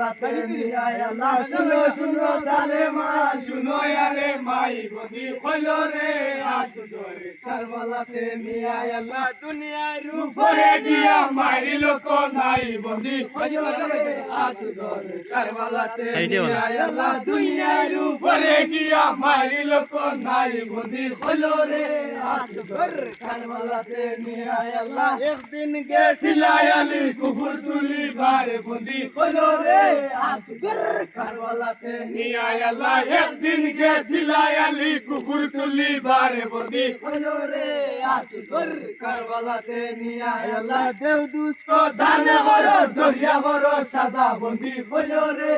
কারবালাতে নিয়া আল্লাহ শুনো শুনো সালেমা শুনো আরে মাই বন্দি হইল রে আসগর কারবালাতে নিয়া আল্লাহ দুনিয়ার উপরে দিয়া মারিল কো নাই বন্দি হইল রে আসগর কারবালাতে নিয়া আল্লাহ দুনিয়ার উপরে গিয়া মারিল কো নাই বন্দি হইল রে আসগর কারবালাতে নিয়া আল্লাহ একদিন গেছিল আলী কুফর তুলি বারে বন্দি হইল রে আসগর কারবালাতে নিয়া আল্লাহ একদিন গেছিল আলী কুফর তুলি বারে বন্দি হইল রে আসগর কারবালাতে নিয়া আল্লাহ দেও দুস্ত দানে বড় দরিয়া বড় সাজা বন্দি হইল রে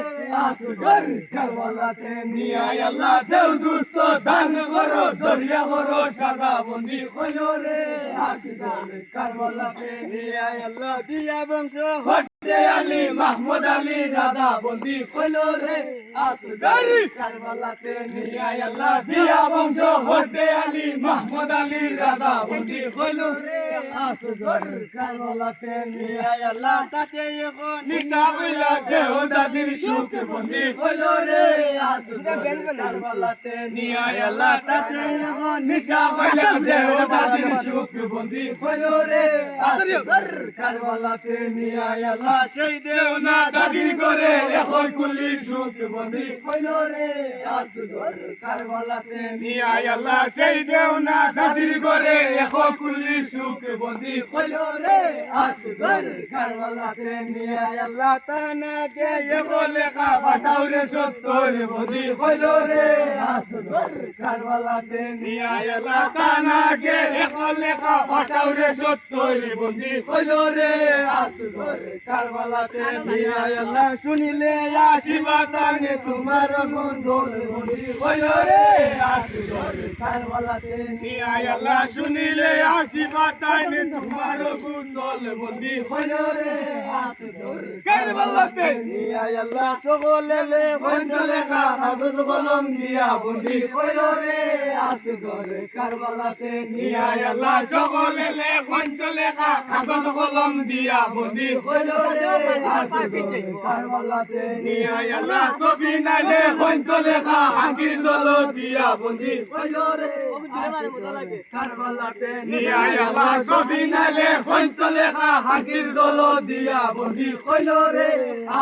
আসগর কারবালাতে নিয়া আল্লাহ দেও দুস্ত দানে বড় দরিয়া বড় সাজা বন্দি হইল রে আসগর কারবালাতে নিয়া আল্লাহ বিয়া বংশ হতে আলী মাহমুদ আলী রাজা বন্দি হইল রে আসগর কারবালাতে নিয়া আল্লাহ বিয়া বংশ হতে আলী মাহমুদ আলী রাজা বন্দি হইল রে আসগর কারবালাতে নিয়া আল্লাহ তাতে এখন নিকাহ হইলা দেহ দাদির সুখ বন্দি হইল রে আসগর কারবালাতে নিয়া আল্লাহ তাতে এখন নিকাহ হইলা দেহ দাদির সুখ বন্দি হইল রে আসগর কারবালাতে নিয়া আল্লাহ সেই দেও না দাদির করে এখন কুলি সুখ বন্দি হইল রে আসগর কারবালাতে নিয়া আল্লাহ সেই দেও না দাদির করে এখন কুলি সুখ বন্দি হইল রে আসগর কারবালাতে নিয়া আল্লাহ তানা কে এগো লেখা পাঠাও রে সত্তর বন্দি হইল রে আসগর কারবালাতে নিয়া আল্লাহ তানা কে এগো লেখা পাঠাও রে সত্তর বন্দি হইল রে আসগর কারবালাতে নিয়া আল্লাহ শুনিলে আসিবা তানে তোমার বন্ধল বন্দি হইল রে আসগর কারবালাতে নিয়া আল্লাহ শুনিলে আসিবা তানে তোমার বন্ধল বন্দি হইল রে আসগর কারবালাতে নিয়া আল্লাহ সকলেলে বন্ধ লেখা হাফেজ কলম দিয়া বন্দি হইল রে আসগর কারবালাতে নিয়া আল্লাহ সকলেলে বন্ধ লেখা হাফেজ কলম দিয়া বন্দি হইল রে আসগর কারবালাতে নিয়া আল্লাহ ছবি নাইলে বন্ধ লেখা হাঙ্গির দল দিয়া বন্দি হইল রে কারবালাতে নিয়া আল্লাহ ছবি নাইলে বন্ধ লেখা হাঙ্গির দল দিয়া বন্দি হইল রে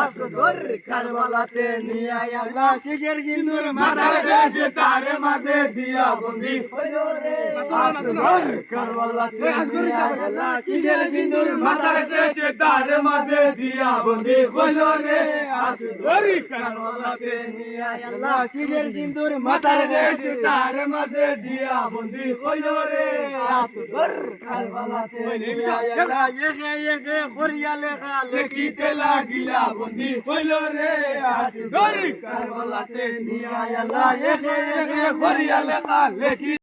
আসগর কারবালাতে নিয়া আল্লাহ শেষের সিন্দুর মাথার দেশে তারে মাঝে দিয়া বন্দি হইল রে আসগর কারবালাতে নিয়া আল্লাহ শেষের সিন্দুর মাথার দেশে তারে মাঝে দিয়া বন্দি হইল রে আসগর কারবালাতে নিয়া আল্লাহ শেষের সিন্দুর মাথার দেশে তারে মাঝে দিয়া বন্দি হইল রে আসগর কারবালাতে নিয়া আল্লাহ একে একে করিয়া লেখা লেখিতে লাগিলা বন্দি হইল রে আসগর কারবালাতে নিয়া আল্লাহ একে একে করিয়া লেখা লেখি